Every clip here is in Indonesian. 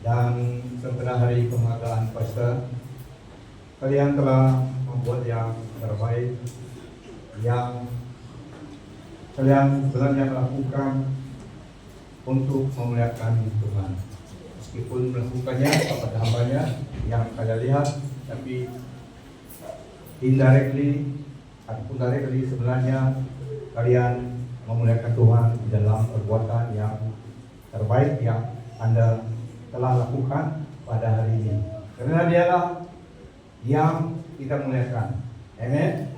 Dan setelah hari penghargaan Paskah, kalian telah membuat yang terbaik yang kalian sebenarnya melakukan untuk memuliakan Tuhan. Meskipun melakukannya kepada hambanya yang kalian lihat, tapi indirectly ataupun directly sebenarnya kalian memuliakan Tuhan di dalam perbuatan yang terbaik yang Anda telah lakukan pada hari ini. Karena dialah yang kita muliakan. Amen.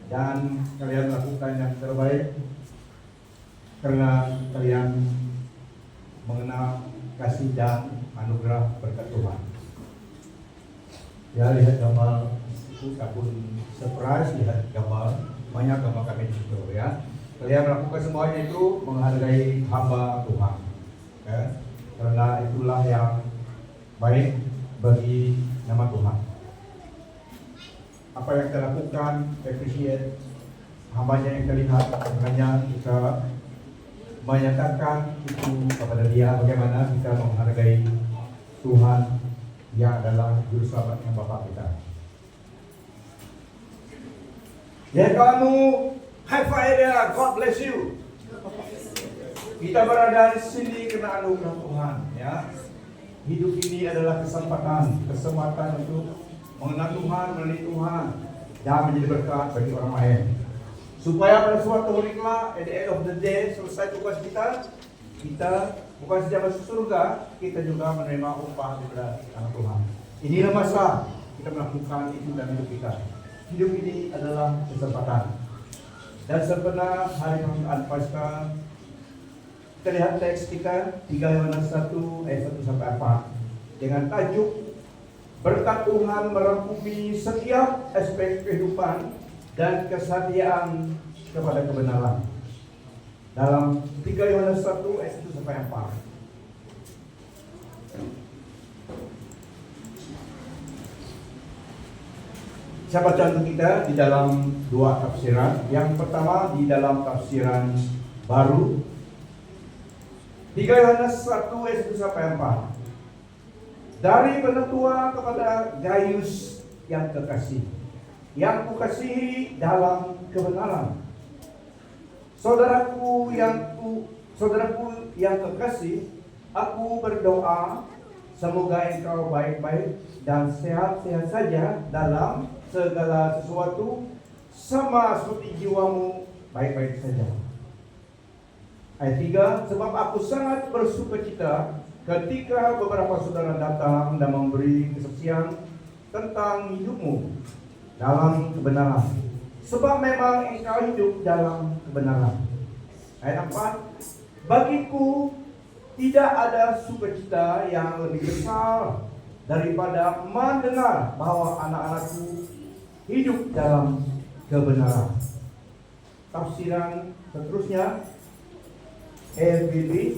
Dan kalian melakukan yang terbaik karena kalian mengenal kasih dan anugerah berkat Tuhan. Ya, lihat gambar itu, kabun surprise, lihat gambar, banyak gambar kami di situ ya. Kalian melakukan semuanya itu menghargai hamba Tuhan ya. Karena itulah yang baik bagi nama Tuhan. Apa yang kita lakukan, appreciate hambanya yang terlihat, makanya kita menyatakan itu kepada dia bagaimana kita menghargai Tuhan yang adalah Juru Selamatnya Bapa kita. Ya kamu, high five dia, God bless you. Kita berada di sini karena anugerah Tuhan ya. Hidup ini adalah kesempatan untuk mengenal Tuhan, melalui Tuhan dan menjadi berkat bagi orang lain. Supaya pada suatu hari kelak, at the end of the day, selesai tugas kita bukan saja masuk surga, kita juga menerima upah daripada tangan Tuhan. Inilah masa kita melakukan itu dalam hidup kita. Hidup ini adalah kesempatan. Dan sebenarnya hari penghargaan Paskah, kita lihat teks kita 3 Yohanes 1 ayat 1 sampai 4 dengan tajuk berkat Tuhan merangkumi setiap aspek kehidupan dan kesetiaan kepada kebenaran. Dalam 3 Yohanes 1 ayat 1 sampai 4. Saya baca untuk kita di dalam 2 tafsiran. Yang pertama di dalam tafsiran baru 3 Yohanes 1 ayat 1 sampai 4. Dari penetua kepada Gaius yang kekasih, yang kukasihi dalam kebenaran. Saudaraku yang kekasih, aku berdoa semoga engkau baik-baik dan sehat-sehat saja dalam segala sesuatu, sama seperti jiwamu baik-baik saja. Ayat 3, sebab aku sangat bersukacita ketika beberapa saudara datang dan memberi kesaksian tentang hidupmu dalam kebenaran, sebab memang engkau hidup dalam kebenaran. Ayat 4, bagiku tidak ada sukacita yang lebih besar daripada mendengar bahwa anak-anakku hidup dalam kebenaran. Tafsiran seterusnya ESV,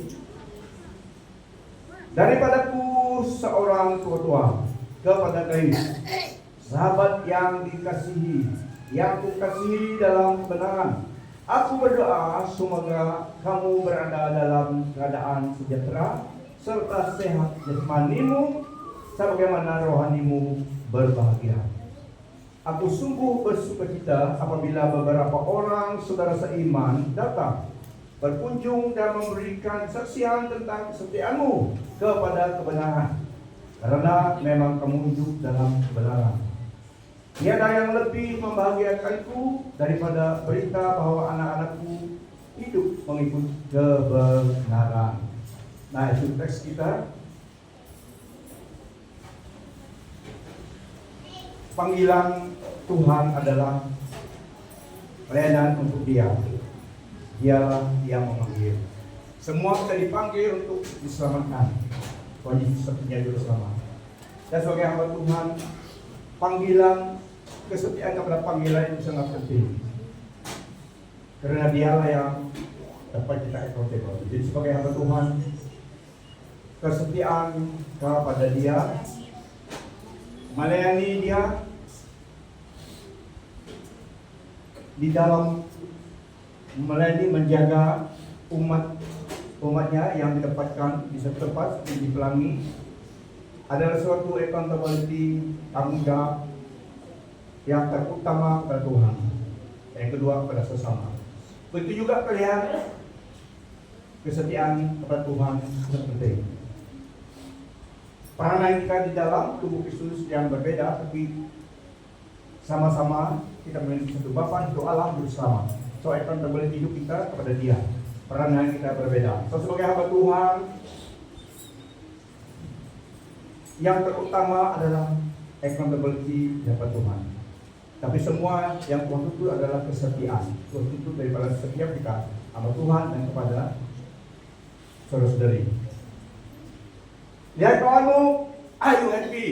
daripadaku seorang tua kepada Gaius, sahabat yang dikasihi, yang kukasihi dalam kebenaran. Aku berdoa semoga kamu berada dalam keadaan sejahtera serta sehat jasmanimu sebagaimana rohanimu berbahagia. Aku sungguh bersukacita apabila beberapa orang saudara seiman datang berkunjung dan memberikan kesaksian tentang kesetiaanmu kepada kebenaran, karena memang kamu hidup dalam kebenaran. Tiada yang lebih membahagiakanku daripada berita bahwa anak-anakku hidup mengikut kebenaran. Nah, itu teks kita. Panggilan Tuhan adalah pelayanan untuk Dia. Dialah yang memanggil. Semua kita dipanggil untuk diselamatkan. Tuhan Yesus satunya juru selamat. Dan sebagai hamba Tuhan, panggilan, kesetiaan kepada panggilan itu sangat penting. Karena dialah yang dapat kita accountable. Jadi sebagai hamba Tuhan, kesetiaan kepada Dia, melayani Dia di dalam melayani, menjaga umatnya yang ditempatkan di satu tempat di Pelangi, adalah suatu accountability, tanggung jawab yang terutama kepada Tuhan. Yang kedua kepada sesama. Begitu juga kalian, kesetiaan kepada Tuhan sangat penting. Peranan kita di dalam tubuh Kristus yang berbeda, tapi sama-sama kita memiliki satu Bapa, satu Allah bersama. So accountability hidup kita kepada Dia. Peranan kita berbeda. So sebagai hamba Tuhan, yang terutama adalah accountability kepada Tuhan. Tapi semua yang Tuhan tuntut adalah kesetiaan. Tuhan tuntut daripada setiap kita sama Tuhan dan kepada saudara-saudari. Lihat kawanmu, are you happy?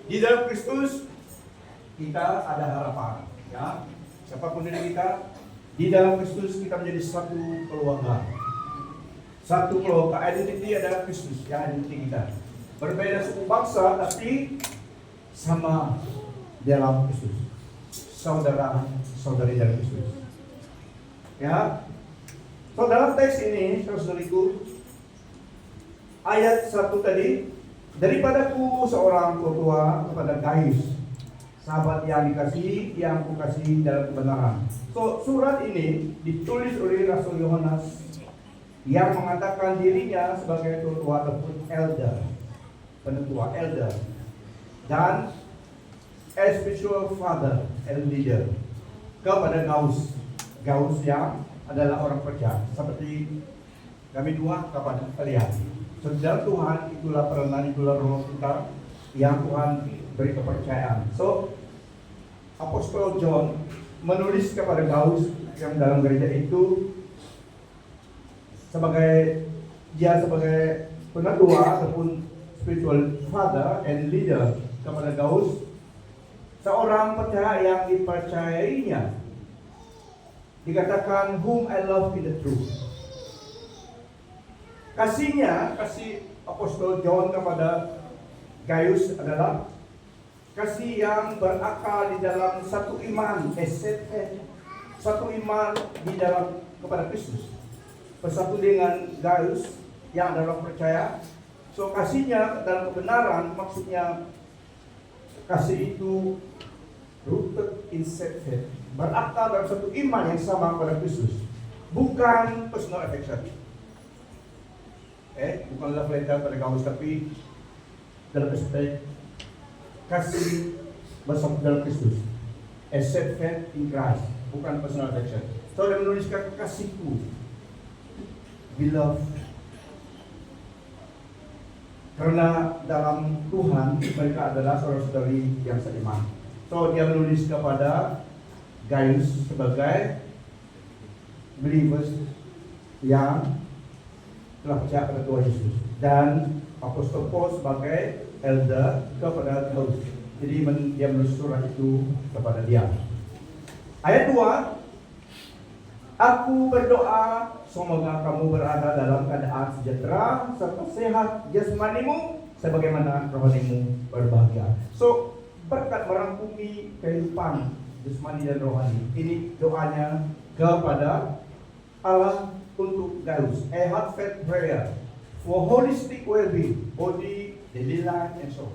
Di dalam Kristus kita ada harapan. Ya, siapapun dari kita, di dalam Kristus kita menjadi satu keluarga. Satu keluarga. Identity adalah Kristus, ya, identity kita. Berbeda suku bangsa, tapi sama dalam Kristus, saudara-saudari dalam Kristus. Ya, so dalam teks ini, saudariku, ayat 1 tadi, daripadaku seorang tua kepada Gaius, sahabat yang dikasihi, yang kukasihi dalam kebenaran. So surat ini ditulis oleh Rasul Yohanes yang mengatakan dirinya sebagai tua ataupun elder, penetua, elder, dan spiritual father and leader kepada Gaius yang adalah orang percaya seperti kami dua kepada kalian. Saudara Tuhan, itulah peranan, itulah roh kita yang Tuhan beri kepercayaan. So Apostol John menulis kepada Gaius yang dalam gereja itu sebagai penetua ataupun spiritual father and leader kepada Gaius, seorang percaya yang dipercayainya, dikatakan whom I love in the truth. Kasih Apostol John kepada Gaius adalah kasih yang berakal di dalam satu iman, satu iman di dalam kepada Kristus, bersatu dengan Gaius yang adalah percaya. So kasihnya dalam kebenaran, maksudnya kasih itu rooted in faith, berakar dalam satu iman yang sama kepada Kristus, bukan personal affection. Bukan love letter pada Gaius, tapi dalam aspek kasih bersama dalam Kristus, accept faith in Christ, bukan personal affection. So dia menuliskan kasihku, beloved, karena dalam Tuhan mereka adalah saudara-saudari yang seiman. So dia menulis kepada Gaius sebagai believers yang telah percaya pada Tuhan Yesus, dan Apostol Paul sebagai elder kepada Gaius. Jadi dia menulis surat itu kepada dia. Ayat 2, aku berdoa semoga kamu berada dalam keadaan sejahtera serta sehat jasmanimu sebagaimana rohanimu berbahagia. So berkat merangkumi kehidupan jasmani dan rohani. Ini doanya kepada Allah untuk Gaius. A heartfelt prayer for holistic well-being, body, daily life, and soul.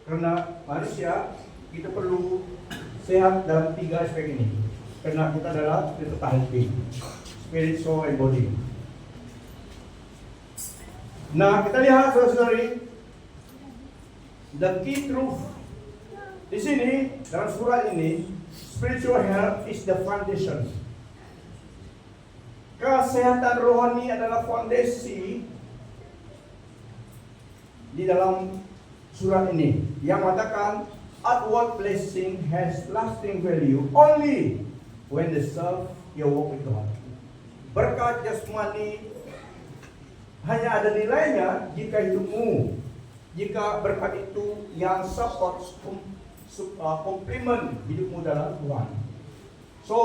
Karena manusia kita perlu sehat dalam 3 aspek ini. Karena kita adalah spiritual healthy, spirit, soul, and body. Nah, kita lihat saudara-saudari, the key truth di sini dalam surat ini, spiritual health is the foundation. Kesehatan rohani adalah fondasi di dalam surat ini yang mengatakan outward blessing has lasting value only when they serve your walk with God. Berkat jasmani hanya ada nilainya jika hidupmu, jika berkat itu yang support komplement hidupmu dalam Tuhan. So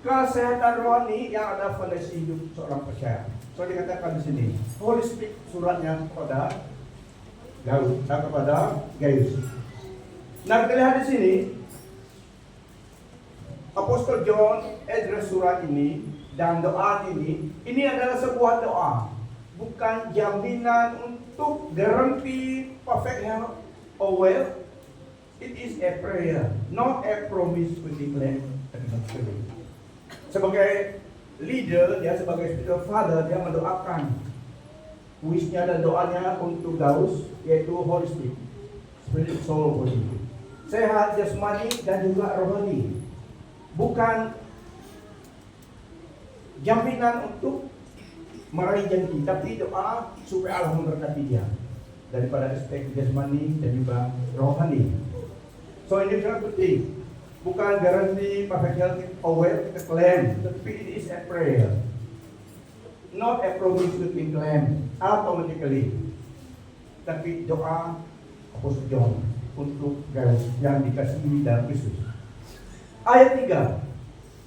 kesehatan rohani yang ada fondasi hidup seorang percaya. So dikatakan di sini, holistic suratnya kepada Gaius. Nah, kita lihat di sini, Apostol John address surat ini dan doa ini adalah sebuah doa, bukan jaminan untuk guarantee perfect health or wealth. It is a prayer, not a promise to declare. Sebagai leader, dia sebagai spiritual father, dia mendoakan wishnya dan doanya untuk Daus, yaitu holistic, spirit, soul, body, sehat jasmani dan juga rohani. Bukan jaminan untuk meraih janji, tapi doa supaya Allah memberkati dia daripada aspek jasmani dan juga rohani. So ini sangat penting. Bukan garansi perfect health or wealth kita klaim, tapi it is a prayer, not a promise to be claimed automatically. Tapi doa Apostle John untuk yang dikasihi dalam Kristus. Ayat 3.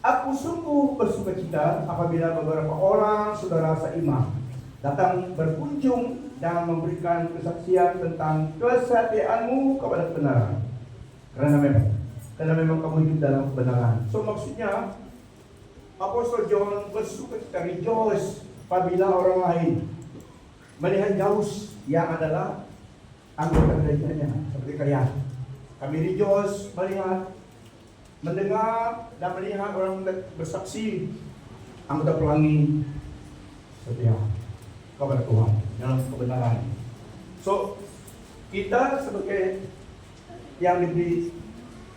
Aku sungguh bersukacita apabila beberapa orang saudara seiman datang berkunjung dan memberikan kesaksian tentang kesetiaanmu kepada kebenaran. Karena memang kamu hidup dalam kebenaran. So maksudnya Apostle John bersukacita, rejoice apabila orang lain melihat Daus yang adalah anggota gerejanya seperti kalian. Kami rejoice melihat, mendengar dan melihat orang bersaksi anggota pelangi setia kepada Tuhan dalam kebenaran. So kita sebagai yang diberi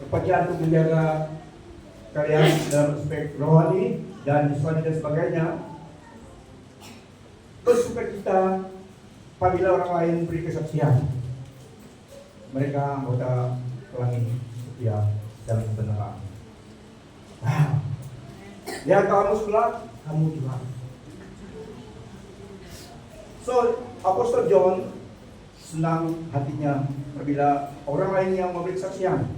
kepercayaan untuk menjaga kalian dalam aspek rohani dan jasmani dan sebagainya, bersukacita apabila orang lain beri kesaksian mereka anggota pelangi setia dalam kebenaran. Ya kamu sebelah, kamu juga. So Apostle John senang hatinya apabila orang lain yang memberi kesaksian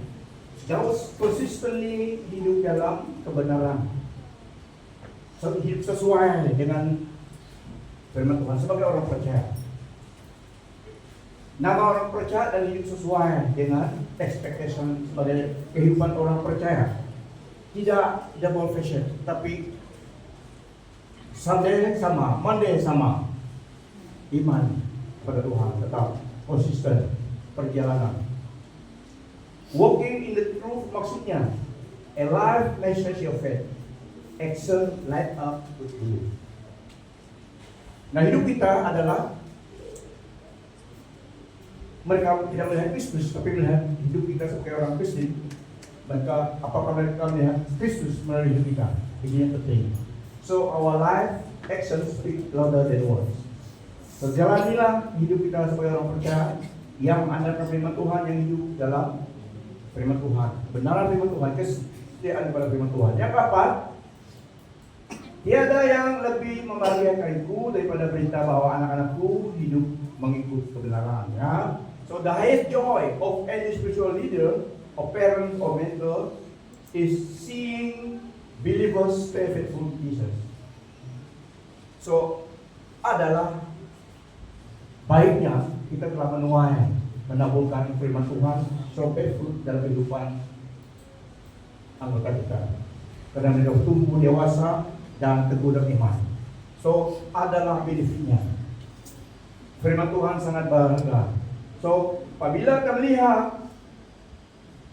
Daus consistently hidup dalam kebenaran, hidup sesuai dengan firman Tuhan sebagai orang percaya. Nama orang percaya dan hidup sesuai dengan expectation sebagai kehidupan orang percaya. Tidak double fashion, tapi Sunday sama, Monday sama. Iman pada Tuhan tetap konsisten perjalanan. Walking in the truth maksudnya a life message of faith, action light up with you. Nah hidup kita adalah mereka tidak melihat Kristus, tapi melihat hidup kita sebagai orang Kristen. Maka apakah mereka melihat Kristus melalui hidup kita? Ini yang penting. So our life actions speak louder than words. So jalanilah hidup kita sebagai orang percaya yang mengandalkan firman Tuhan, yang hidup dalam firman Tuhan, kebenaran firman Tuhan, kesetiaan kepada firman Tuhan. Yang keempat, tiada yang lebih membahagiakanku daripada berita bahwa anak-anakku hidup mengikut kebenaran. Ya. So the highest joy of any spiritual leader, or parent, or mentor, is seeing believers stay faithful to Jesus. So adalah baiknya kita telah menuai, menaburkan firman Tuhan sampai fruit dalam kehidupan anggota kita. Karena mereka tumbuh dewasa dan teguh dalam iman. So adalah benefitnya. Firman Tuhan sangat berharga. So apabila kita melihat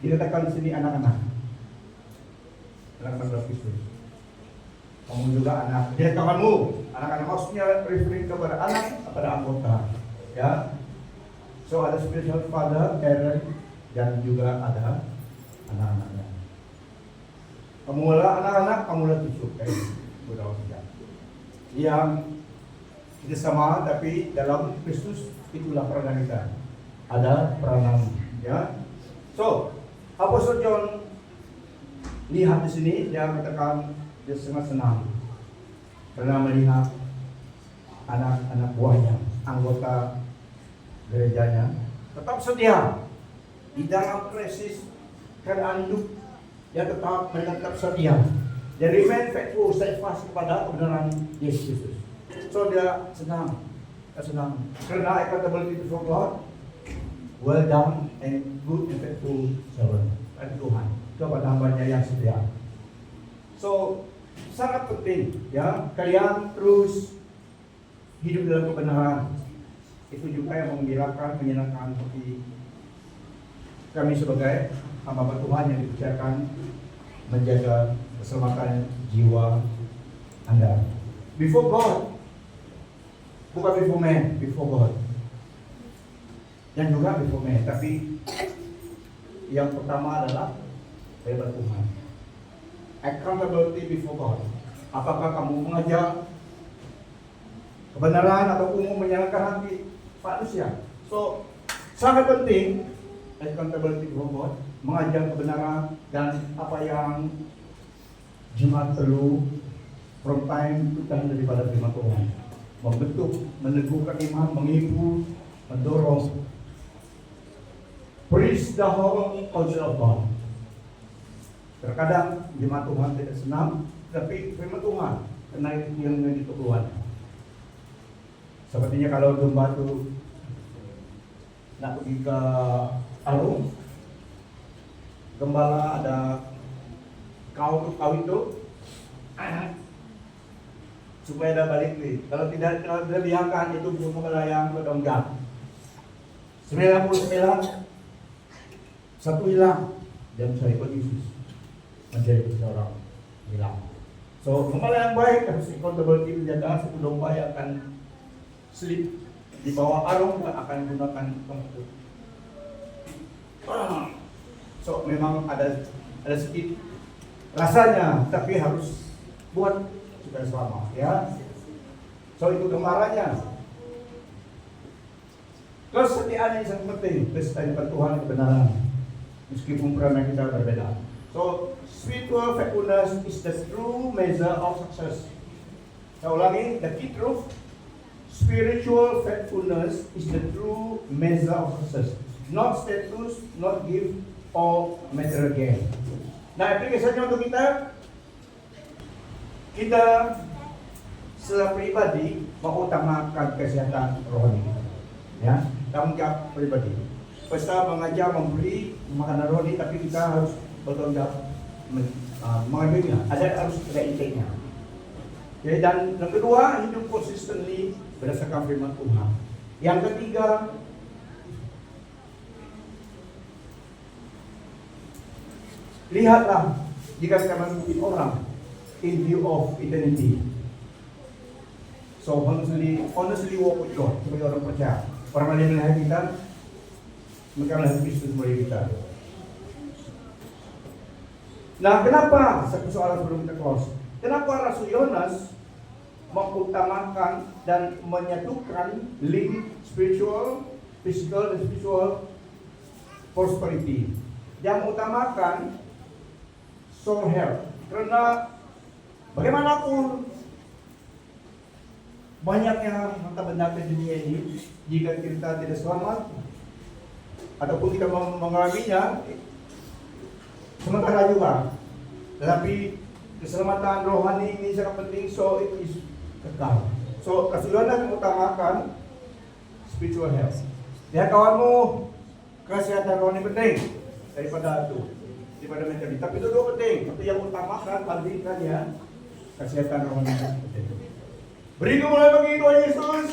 dikatakan di sini anak-anak dalam Kristus. Kamu juga anak. Dia kawanmu. Anak-anak maksudnya referring kepada anak, kepada anggota. Ya. So ada spiritual father, parent, dan juga ada anak-anaknya. Kamulah anak-anak, kamulah cucu. Yang kita sama, tapi dalam Kristus itulah peranan kita. Ada peranan, ya. So, Apostle John lihat di sini, dia katakan dia sangat senang karena melihat anak-anak buahnya, anggota gerejanya tetap setia di dalam krisis keadaan hidup. Dia tetap mereka tetap setia. Dia remain faithful, steadfast kepada kebenaran Yesus Kristus. So dia senang, karena accountability before God. Well done and good and faithful servant. Dan Tuhan kepada hambanya yang setia. So sangat penting ya kalian terus hidup dalam kebenaran. Itu juga yang menggembirakan, menyenangkan hati kami sebagai hamba Tuhan yang dipercayakan menjaga keselamatan jiwa Anda. Before God, bukan before man, before God. Yang juga before man, tapi yang pertama adalah hamba Tuhan. Accountability before God. Apakah kamu mengajak kebenaran atau kamu menyenangkan hati manusia? So, sangat penting accountability before God, mengajar kebenaran dan apa yang jemaat perlu from time to time daripada firman Tuhan. Membentuk, meneguhkan iman, menghibur, mendorong. Preach the whole counsel of God. Terkadang jemaat Tuhan tidak senang, tapi firman Tuhan karena itu yang menjadi keperluan. Sepertinya kalau domba itu nak pergi ke Arung, gembala ada kau itu supaya ada balik nih. Kalau tidak dibiarkan itu gembala yang berdonggak. 99 satu hilang dan saya ikut Yesus menjadi seorang hilang. So gembala yang baik harus accountability menjaga satu domba yang akan slip di bawah arung akan gunakan tongkat. So memang ada sedikit rasanya, tapi harus buat supaya selamat, ya. So itu gambarannya. Kesetiaan yang sangat penting, kesetiaan Tuhan kebenaran, meskipun peran kita berbeda. So spiritual faithfulness is the true measure of success. Saya ulangi, the key truth. Spiritual faithfulness is the true measure of success. Not status, not gift, or material gain. Nah, aplikasinya untuk kita secara pribadi mengutamakan kesehatan rohani kita. Ya, tanggung jawab pribadi. Pesta mengajar, memberi makanan rohani, tapi kita harus bertanggung jawab mengambilnya. Harus ada intinya. Ya, dan yang kedua, hidup consistently berdasarkan firman Tuhan. Yang ketiga, lihatlah jika kita memimpin orang in view of eternity. So honestly walk with God sebagai orang percaya. Orang lain melihat kita, mereka melihat Kristus melalui kita. Nah, kenapa? Satu soalan sebelum kita close. Kenapa Rasul Yohanes mengutamakan dan menyatukan link spiritual, physical, dan spiritual prosperity? Yang mengutamakan soul health. Karena bagaimanapun banyaknya harta benda di dunia ini, jika kita tidak selamat ataupun kita mengalaminya, sementara juga. Tetapi keselamatan rohani ini sangat penting, so it is kekal. So Rasulullah mengutamakan spiritual health. Ya kawanmu, kesehatan rohani penting daripada mentali. Tapi itu dua penting. Tapi yang utamakan bandingkan ya kesehatan rohani penting. Beri kemuliaan bagi Tuhan Yesus.